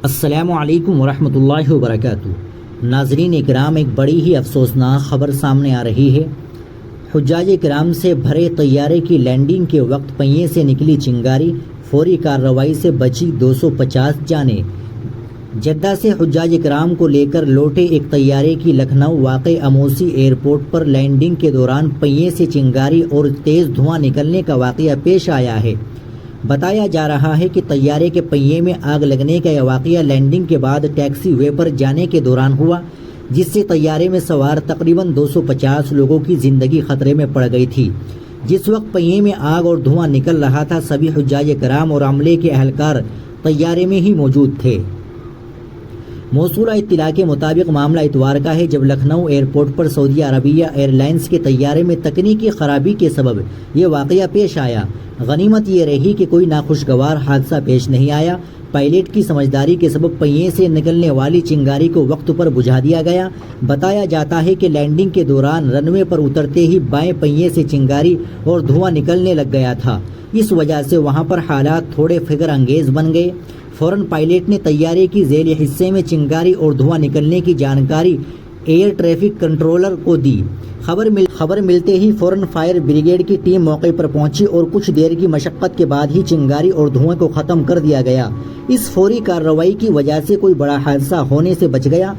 السلام علیکم ورحمۃ اللہ وبرکاتہ۔ ناظرین اکرام، ایک بڑی ہی افسوسناک خبر سامنے آ رہی ہے۔ حجاج کرام سے بھرے طیارے کی لینڈنگ کے وقت پہیے سے نکلی چنگاری، فوری کارروائی سے بچی 250 جانیں۔ جدہ سے حجاج کرام کو لے کر لوٹے ایک طیارے کی لکھنؤ واقع اموسی ایئرپورٹ پر لینڈنگ کے دوران پہیے سے چنگاری اور تیز دھواں نکلنے کا واقعہ پیش آیا ہے۔ بتایا جا رہا ہے کہ طیارے کے پہیے میں آگ لگنے کا یہ واقعہ لینڈنگ کے بعد ٹیکسی وے پر جانے کے دوران ہوا، جس سے طیارے میں سوار تقریباً 250 لوگوں کی زندگی خطرے میں پڑ گئی تھی۔ جس وقت پہیے میں آگ اور دھواں نکل رہا تھا، سبھی حجاج کرام اور عملے کے اہلکار طیارے میں ہی موجود تھے۔ موصولہ اطلاع کے مطابق معاملہ اتوار کا ہے، جب لکھنؤ ایئرپورٹ پر سعودی عربیہ ایئر لائنز کے طیارے میں تکنیکی خرابی کے سبب یہ واقعہ پیش آیا۔ غنیمت یہ رہی کہ کوئی ناخوشگوار حادثہ پیش نہیں آیا۔ پائلٹ کی سمجھداری کے سبب پہیے سے نکلنے والی چنگاری کو وقت پر بجھا دیا گیا۔ بتایا جاتا ہے کہ لینڈنگ کے دوران رن وے پر اترتے ہی بائیں پہیے سے چنگاری اور دھواں نکلنے لگ گیا تھا۔ اس وجہ سے وہاں پر حالات تھوڑے فکر انگیز بن گئے۔ فوراً پائلٹ نے طیارے کی ذیلی حصے میں چنگاری اور دھواں نکلنے کی جانکاری ایئر ٹریفک کنٹرولر کو دی۔ خبر ملتے ہی فوراً فائر بریگیڈ کی ٹیم موقع پر پہنچی اور کچھ دیر کی مشقت کے بعد ہی چنگاری اور دھوئیں کو ختم کر دیا گیا۔ اس فوری کارروائی کی وجہ سے کوئی بڑا حادثہ ہونے سے بچ گیا۔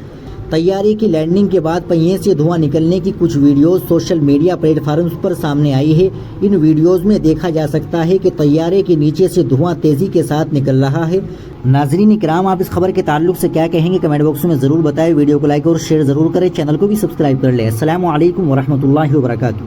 طیارے کی لینڈنگ کے بعد پہیے سے دھواں نکلنے کی کچھ videos social media platforms پر سامنے آئی ہے۔ ان ویڈیوز میں دیکھا جا سکتا ہے کہ طیارے کے نیچے سے دھواں تیزی کے ساتھ نکل رہا ہے۔ ناظرین اکرام، آپ اس خبر کے تعلق سے کیا کہیں گے؟ کمنٹ باکس میں ضرور بتائیں۔ ویڈیو کو لائک اور شیئر ضرور کریں، چینل کو بھی سبسکرائب کر لیں۔ السلام علیکم ورحمۃ اللہ وبرکاتہ۔